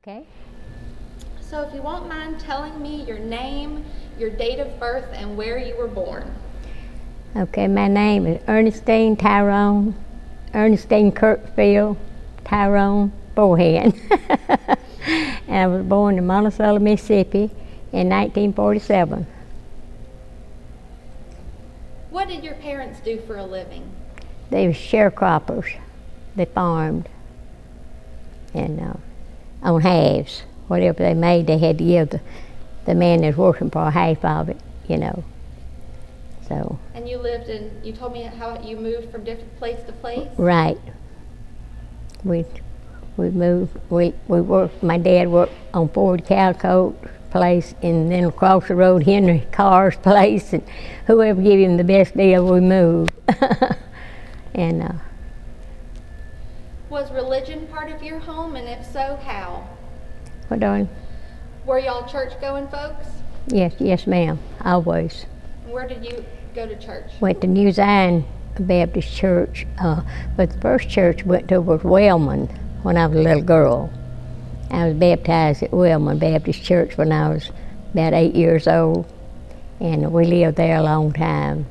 Okay. So if you won't mind telling me your name, your date of birth, and where you were born. Okay, my name is Ernestine Kirkfield Tyrone Forehand. And I was born in Monticello, Mississippi in 1947. What did your parents do for a living? They were sharecroppers. They farmed and on halves. Whatever they made, they had to give the man that's working for half of it, So. And you told me how you moved from different place to place? Right. We moved, we worked, my dad worked on Ford Calcoat place, and then across the road Henry Carr's place, and whoever gave him the best deal, we moved. And was religion part of your home, and if so, how? what, darling? Were y'all church-going folks? Yes ma'am, always. Where did you go to church? Went to New Zion Baptist Church, but the first church I went to was Wellman when I was a little girl. I was baptized at Wellman Baptist Church when I was about 8 years old, and we lived there a long time.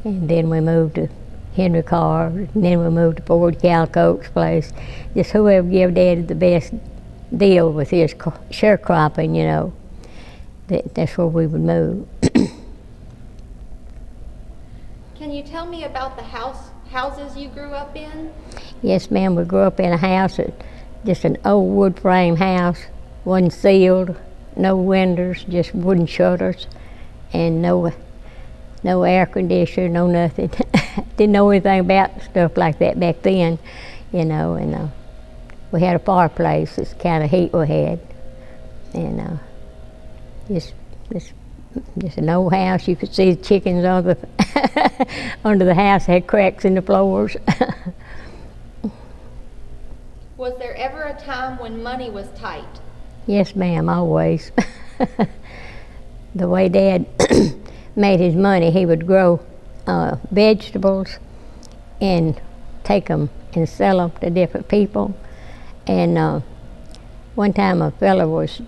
And then we moved to Henry Carr, and then we moved to Ford Calcoat's place. Just whoever gave Daddy the best deal with his sharecropping, that's where we would move. Can you tell me about the houses you grew up in? Yes, ma'am. We grew up in a house, just an old wood frame house, wasn't sealed, no windows, just wooden shutters, and no air conditioner, no nothing. Didn't know anything about stuff like that back then, and we had a fireplace. It's the kind of heat we had, and just an old house. You could see the chickens under the house. Had cracks in the floors. Was there ever a time when money was tight? Yes, ma'am, always. The way Dad made his money, he would grow vegetables and take them and sell them to different people. And one time a fella was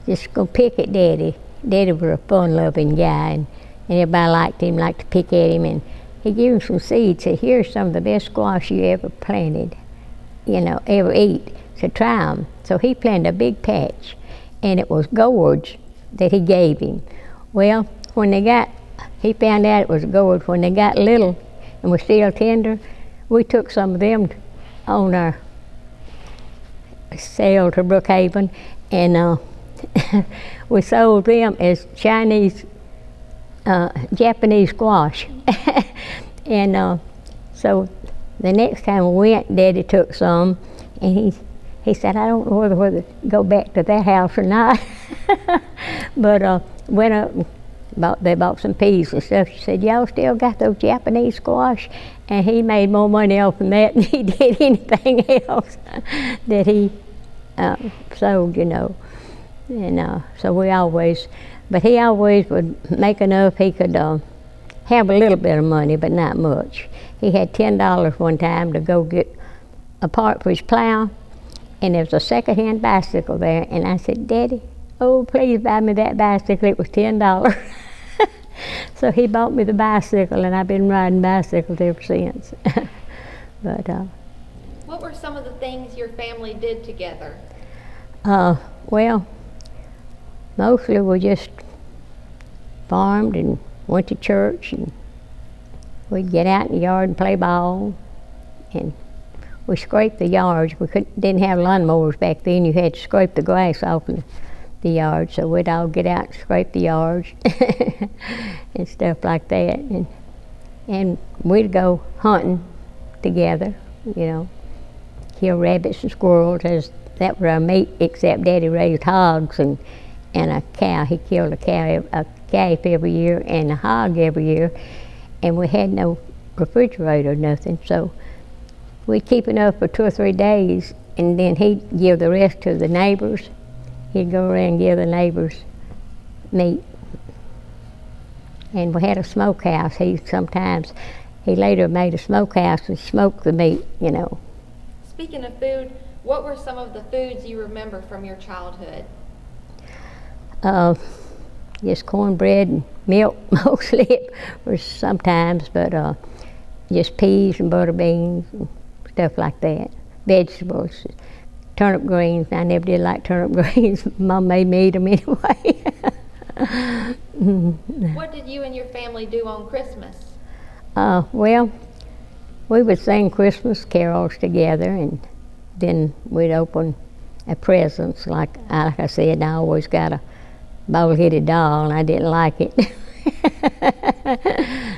just going to pick at Daddy. Daddy was a fun-loving guy, and everybody liked to pick at him. And he gave him some seeds. Said, "Here's some of the best squash you ever planted, ever eat. So try them." So he planted a big patch, and it was gourds that he gave him. Well, he found out it was gourds. When they got little and were still tender, we took some of them on our sale to Brookhaven, and we sold them as Japanese squash. And so the next time we went, Daddy took some, and he said, "I don't know whether to go back to that house or not." But went up and they bought some peas and stuff. She said, "Y'all still got those Japanese squash?" And he made more money off of that than he did anything else that he sold, And so he always would make enough he could have a little bit of money, but not much. He had $10 one time to go get a part for his plow, and there was a second-hand bicycle there, and I said, "Daddy, oh, please buy me that bicycle." It was $10. So he bought me the bicycle, and I've been riding bicycles ever since. But what were some of the things your family did together? Well, mostly we just farmed and went to church, and we'd get out in the yard and play ball, and we scraped the yards. We didn't have lawnmowers back then. You had to scrape the grass off the yard, so we'd all get out and scrape the yards and stuff like that, and we'd go hunting together, kill rabbits and squirrels. That was our meat, except Daddy raised hogs and a cow. He killed a calf every year and a hog every year, and we had no refrigerator or nothing, so we'd keep enough for 2 or 3 days, and then he'd give the rest to the neighbors. He'd go around and give the neighbors meat. And we had a smokehouse. He later made a smokehouse and smoked the meat, Speaking of food, What were some of the foods you remember from your childhood? Just cornbread and milk mostly, or sometimes, but just peas and butter beans and stuff like that. Vegetables, turnip greens. I never did like turnip greens. Mom made me eat them anyway. What did you and your family do on Christmas? Well, we would sing Christmas carols together, and then we'd open presents. Like I said, I always got a bald-headed doll, and I didn't like it.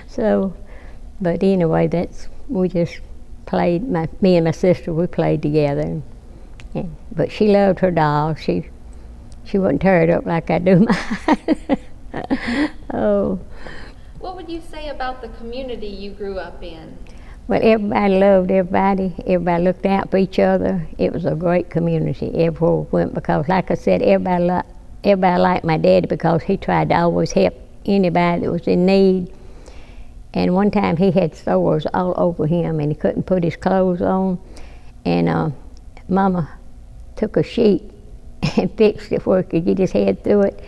So, but anyway, we just played. Me and my sister, we played together. But she loved her doll. She wouldn't tear it up like I do mine. Oh. What would you say about the community you grew up in? Well, everybody loved everybody. Everybody looked out for each other. It was a great community everywhere we went, because, like I said, everybody liked my daddy because he tried to always help anybody that was in need. And one time he had sores all over him, and he couldn't put his clothes on. And Mama took a sheet and fixed it where he could get his head through it.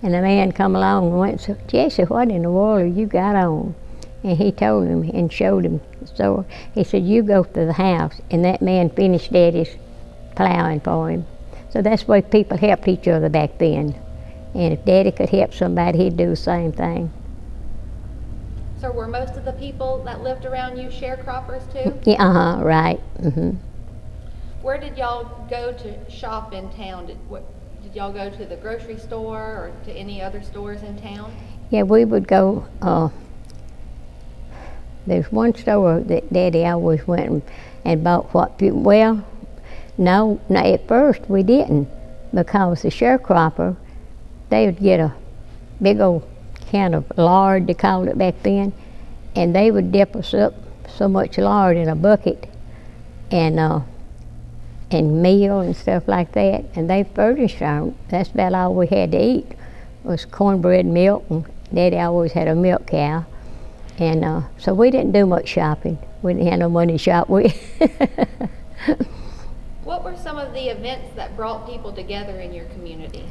And the man come along and went and said, "Jesse, what in the world have you got on?" And he told him and showed him the sore. He said, "You go to the house." And that man finished Daddy's plowing for him. So that's the way people helped each other back then. And if Daddy could help somebody, he'd do the same thing. So were most of the people that lived around you sharecroppers too? Yeah, right. Mm-hmm. Where did y'all go to shop in town? Did y'all go to the grocery store or to any other stores in town? Yeah, we would go. There's one store that Daddy always went and bought well, no, at first we didn't, because the sharecropper, they would get a big old can of lard, they called it back then, and they would dip us up so much lard in a bucket, and meal and stuff like that, and they furnished our. That's about all we had to eat was cornbread and milk, and Daddy always had a milk cow, and so we didn't do much shopping. We didn't have no money to shop with. What were some of the events that brought people together in your community?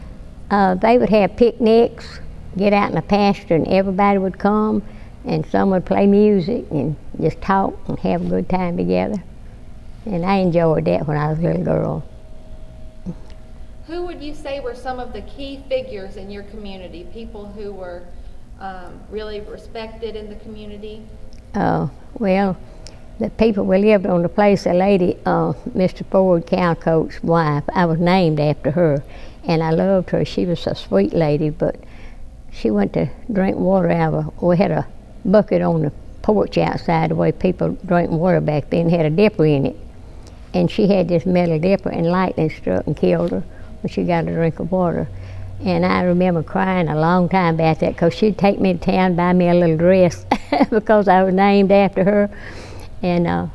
They would have picnics, get out in the pasture, and everybody would come, and some would play music and just talk and have a good time together. And I enjoyed that when I was a little girl. Who would you say were some of the key figures in your community, people who were really respected in the community? Well, the people we lived on the place, a lady, Mr. Ford Cowcoat's wife, I was named after her, and I loved her. She was a sweet lady, but she went to drink water out of we had a bucket on the porch outside, the way people drank water back then, had a dipper in it. And she had this metal dipper, and lightning struck and killed her when she got a drink of water. And I remember crying a long time about that, because she'd take me to town, buy me a little dress because I was named after her. And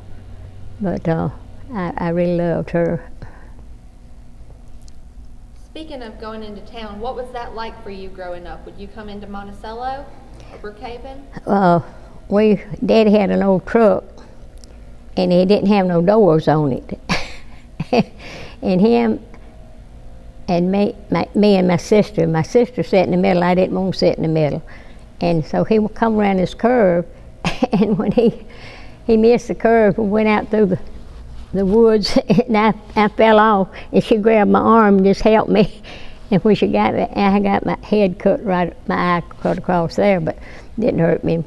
but I really loved her. Speaking of going into town, what was that like for you growing up? Would you come into Monticello or Brookhaven? Daddy had an old truck, and he didn't have no doors on it. And him and me and my sister sat in the middle. I didn't want to sit in the middle. And so he would come around this curve, and when he missed the curve and went out through the woods, and I fell off, and she grabbed my arm and just helped me. And when she got me, I got my head cut right, my eye cut across there, but didn't hurt me.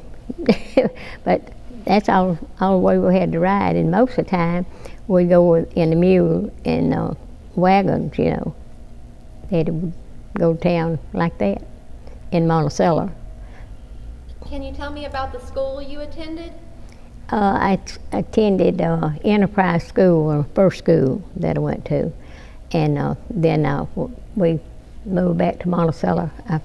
But that's all the way we had to ride, and most of the time we go in the mule and wagons, you know. They had to go to town like that in Monticello. Can you tell me about the school you attended? I attended Enterprise School, or first school that I went to, and then we moved back to Monticello. I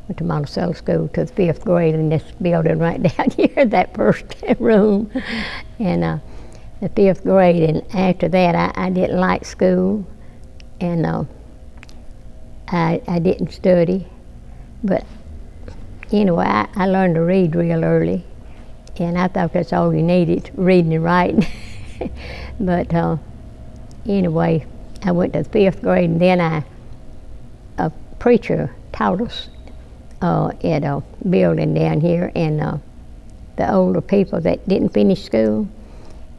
went to Monticello School to the 5th grade in this building right down here, that first room, and the 5th grade. And after that, I didn't like school, and I didn't study, but anyway, I learned to read real early. And I thought that's all you needed, reading and writing. But anyway, I went to the 5th grade, and then a preacher taught us at a building down here, and the older people that didn't finish school,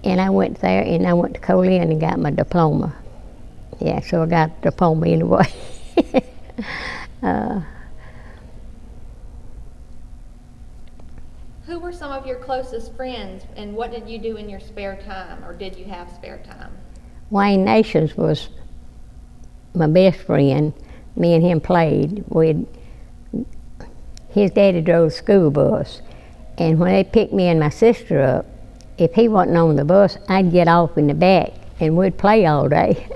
and I went there, and I went to Colin and got my diploma. Yeah, so I got a diploma anyway. Who were some of your closest friends, and what did you do in your spare time, or did you have spare time? Wayne Nations was my best friend. Me and him played. His daddy drove the school bus, and when they picked me and my sister up, if he wasn't on the bus, I'd get off in the back, and we'd play all day.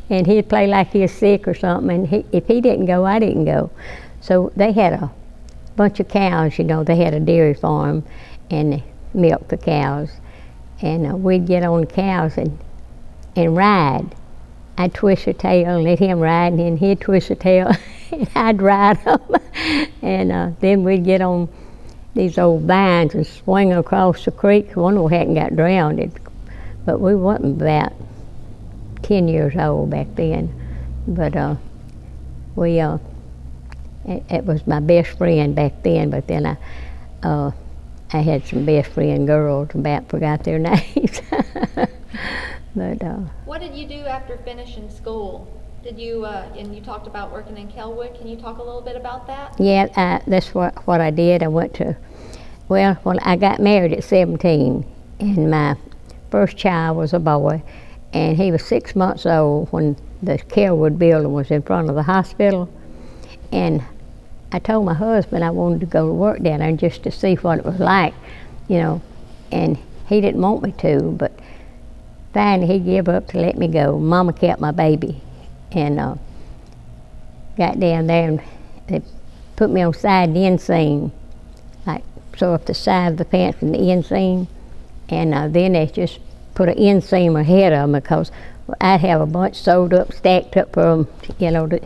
And he'd play like he was sick or something, and if he didn't go, I didn't go. So they had a bunch of cows, you know, they had a dairy farm, and they milked the cows. And we'd get on the cows and ride. I'd twist her tail and let him ride, and then he'd twist her tail, and I'd ride them. And then we'd get on these old vines and swing across the creek. One of them hadn't got drowned, but we wasn't about 10 years old back then. But it was my best friend back then, but then I had some best friend girls, about forgot their names. But what did you do after finishing school? Did you, and you talked about working in Kelwood, can you talk a little bit about that? Yeah, that's what I did. I went to, well, I got married at 17, and my first child was a boy, and he was 6 months old when the Kelwood building was in front of the hospital. And I told my husband I wanted to go to work down there just to see what it was like, you know, and he didn't want me to, but finally he gave up to let me go. Mama kept my baby, and got down there, and they put me on side the inseam, like so up the side of the pants and the inseam, and then they just put an inseam ahead of them, because I'd have a bunch sewed up, stacked up from, you know, the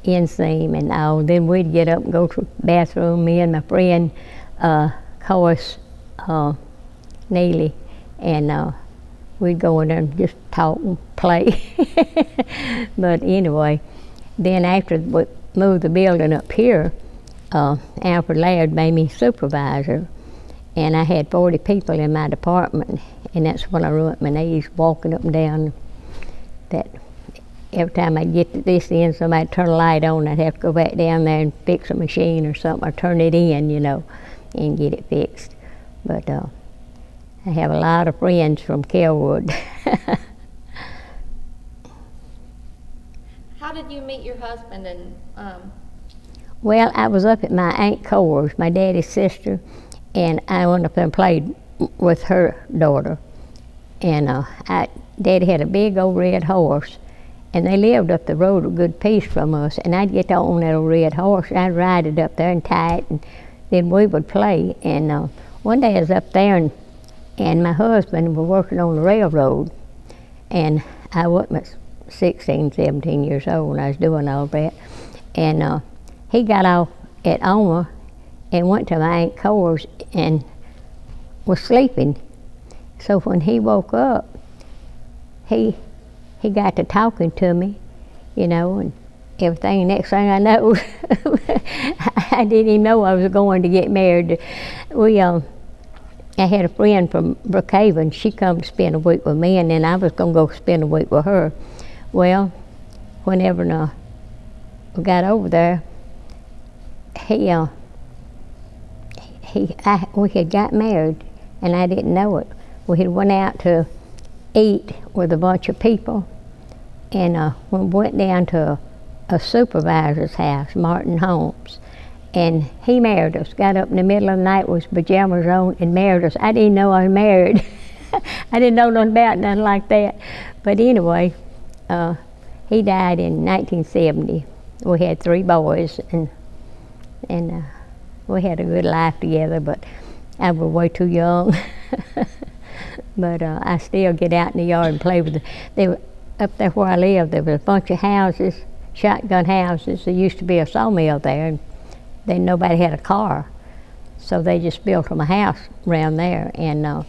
inseam and all. Then we'd get up and go to the bathroom, me and my friend Coyce Neely, and we'd go in there and just talk and play. But anyway, then after we moved the building up here, Alfred Laird made me supervisor, and I had 40 people in my department, and that's when I ruined my knees walking up and down that. Every time I'd get to this end, somebody'd turn a light on, I'd have to go back down there and fix a machine or something, or turn it in, you know, and get it fixed. But I have a lot of friends from Kelwood. How did you meet your husband? And Well, I was up at my Aunt Cora's, my daddy's sister, and I went up there and played with her daughter. And Daddy had a big old red horse, and they lived up the road a good piece from us, and I'd get on that old red horse, and I'd ride it up there and tie it, and then we would play. And one day I was up there, and my husband was working on the railroad, and I wasn't 16, 17 years old when I was doing all that. And he got off at Oma and went to my Aunt Cora's and was sleeping. So when he woke up, he got to talking to me, you know, and everything. Next thing I know, I didn't even know I was going to get married. I had a friend from Brookhaven. She come to spend a week with me, and then I was going to go spend a week with her. Well, whenever we got over there, we had got married, and I didn't know it. We had went out to eat with a bunch of people, and we went down to a supervisor's house, Martin Holmes, and he married us. Got up in the middle of the night with his pajamas on and married us. I didn't know I was married. I didn't know nothing about nothing like that. But anyway, he died in 1970. We had 3 boys, and we had a good life together, but I was way too young. But I still get out in the yard and play with them. Up there where I live, there was a bunch of houses, shotgun houses. There used to be a sawmill there, and then nobody had a car, so they just built them a house around there. And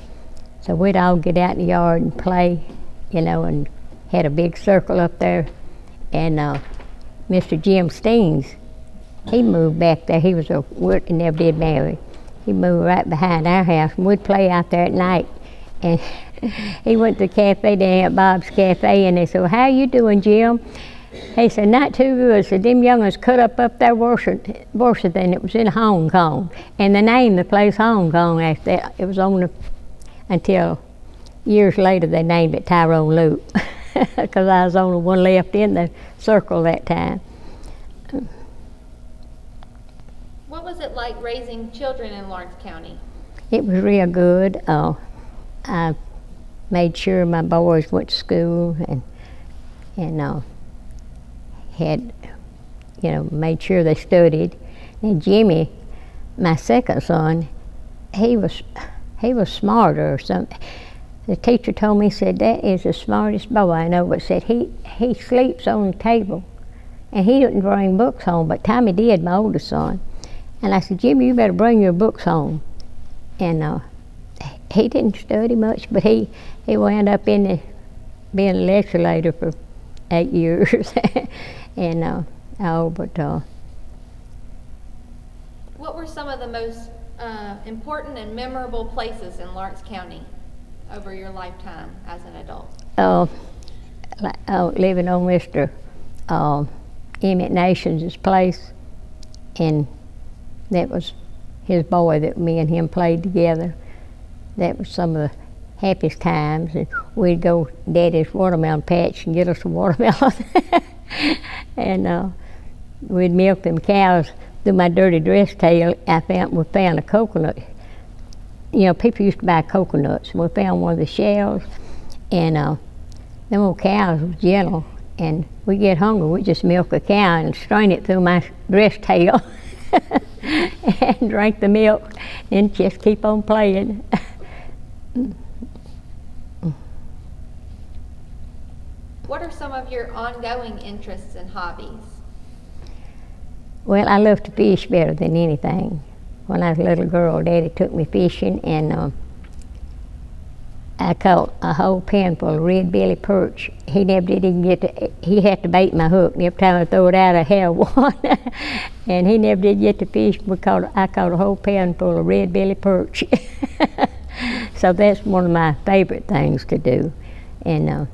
so we'd all get out in the yard and play you know, and had a big circle up there. And Mr. Jim Steens, he moved back there. He was he never did marry. He moved right behind our house, and we'd play out there at night. And he went to the cafe down at Bob's Cafe, and they said, well, how you doing, Jim? He said, not too good. So them young'uns cut up there worse than it was in Hong Kong. And they named the place Hong Kong after that. It was on until years later they named it Tyrone Loop, because I was the only one left in the circle that time. What was it like raising children in Lawrence County? It was real good. I made sure my boys went to school and had, you know, made sure they studied. And Jimmy, my second son, he was smarter or something. The teacher told me, said, that is the smartest boy I know, but said he sleeps on the table and he didn't bring books home, but Tommy did, my oldest son. And I said, Jimmy, you better bring your books home. And he didn't study much, but he wound up being a lecture later for 8 years. And what were some of the most important and memorable places in Lawrence County over your lifetime as an adult? Living on Mr. Emmett Nations' place, and that was his boy that me and him played together. That was some of the happiest times. And we'd go Daddy's watermelon patch and get us a watermelon. And we'd milk them cows. Through my dirty dress tail, we found a coconut. You know, people used to buy coconuts. We found one of the shells, and them old cows was gentle. And we get hungry, we just milk a cow and strain it through my dress tail and drink the milk and just keep on playing. What are some of your ongoing interests and hobbies? Well, I love to fish better than anything. When I was a little girl, Daddy took me fishing, and I caught a whole pen full of red-belly perch. He never did even he had to bait my hook. And every time I throw it out, I had one. And he never did get to fish. I caught a whole pen full of red-belly perch. So that's one of my favorite things to do. And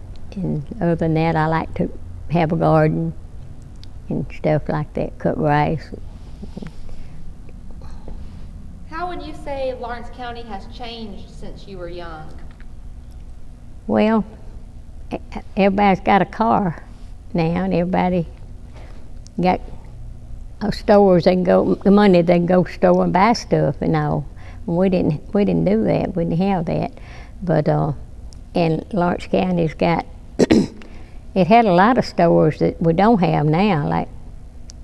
other than that, I like to have a garden and stuff like that, cut grass. How would you say Lawrence County has changed since you were young? Well, everybody's got a car now, and everybody got stores they can go, the money they can go to store and buy stuff and all. We didn't do that. We didn't have that. But and Lawrence County's got it had a lot of stores that we don't have now, like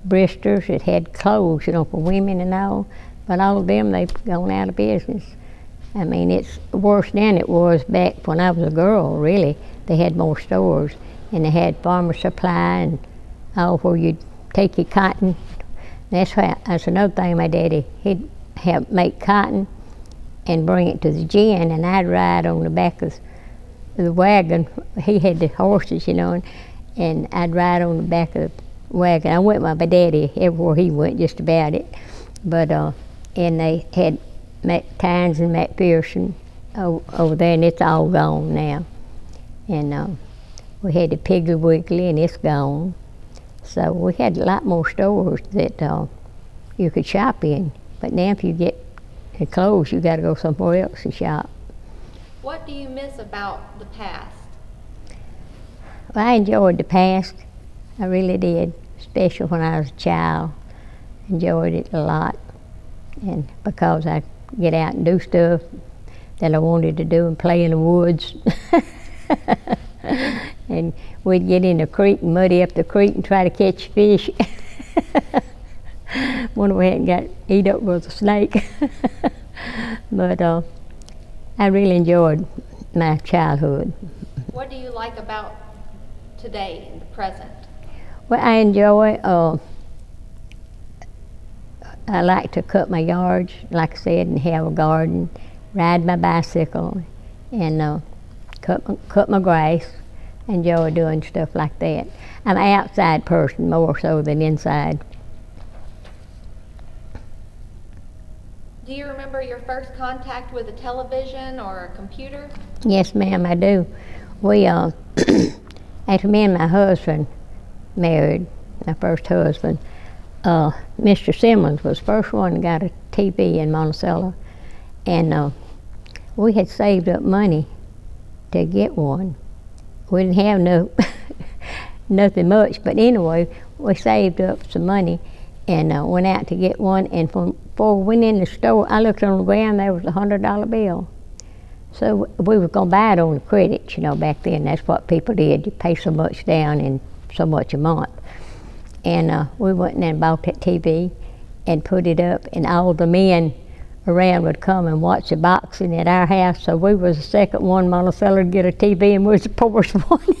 Bristol's. It had clothes, you know, for women and all. But all of them, they've gone out of business. I mean, it's worse than it was back when I was a girl, really. They had more stores, and they had Farmer Supply and all where you'd take your cotton. That's another thing my daddy, he'd make cotton and bring it to the gin, and I'd ride on the back of the wagon. He had the horses, you know, and I'd ride on the back of the wagon. I went with my daddy everywhere he went, just about it. But and they had Tynes and McPherson over there, and it's all gone now. And we had the Piggly Wiggly, and it's gone. So we had a lot more stores that you could shop in. But now if you get the clothes, you got to go somewhere else and shop. What do you miss about the past? Well, I enjoyed the past. I really did, especially when I was a child. Enjoyed it a lot, and because I get out and do stuff that I wanted to do and play in the woods. And we'd get in the creek and muddy up the creek and try to catch fish. Wonder we hadn't got eat up with a snake. But I really enjoyed my childhood. What do you like about today, in the present? Well, I enjoy, I like to cut my yards, like I said, and have a garden, ride my bicycle, and cut my grass. enjoy doing stuff like that. I'm an outside person more so than inside. Do you remember your first contact with a television or a computer? Yes, ma'am, I do. We, after me and my husband married, my first husband, Mr. Simmons was the first one that got a TV in Monticello, and we had saved up money to get one. We didn't have nothing much, but anyway, we saved up some money and went out to get one, and before we went in the store, I looked on the ground, there was a $100 bill. So we were going to buy it on credit, back then. That's what people did. You pay so much down and so much a month. And we went in and bought that TV and put it up, and all the men around would come and watch the boxing at our house. So we was the second one in Monticello to get a TV, and we was the poorest one.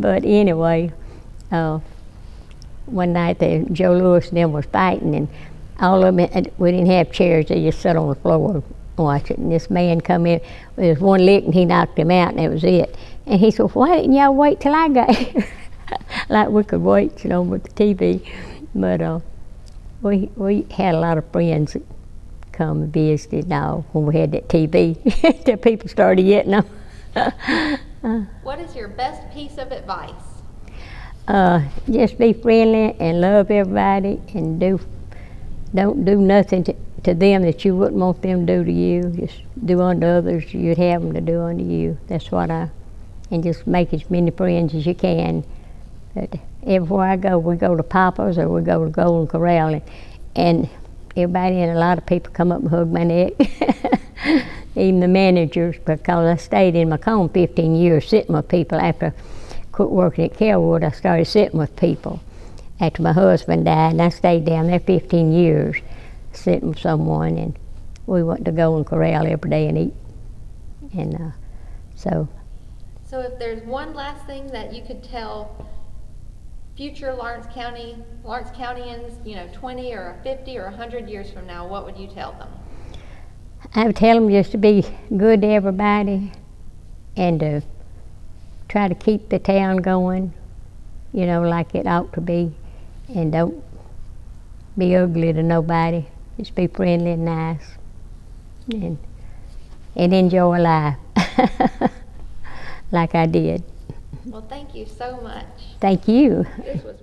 But anyway, one night Joe Lewis and them was fighting, and all of them, we didn't have chairs, they just sat on the floor and watched it. And this man come in with one lick, and he knocked him out, and that was it. And he said, why didn't y'all wait till I got here? Like we could wait, with the TV. But we had a lot of friends that come and visited now when we had that TV, till people started getting them. What is your best piece of advice? Just be friendly and love everybody, and don't do nothing to them that you wouldn't want them to do to you. Just do unto others you'd have them to do unto you. That's what and just make as many friends as you can. But everywhere I go, we go to Papa's or we go to Golden Corral, and everybody and a lot of people come up and hug my neck. Even the managers, because I stayed in Macomb 15 years sitting with people. After I quit working at Kelwood, I started sitting with people after my husband died, and I stayed down there 15 years sitting with someone, and we went to Golden Corral every day and eat. And so if there's one last thing that you could tell future Lawrence Countyans, 20 or 50 or 100 years from now, what would you tell them? I would tell them just to be good to everybody, and to try to keep the town going, like it ought to be, and don't be ugly to nobody. Just be friendly and nice, and enjoy life like I did. Well, thank you so much. Thank you. This was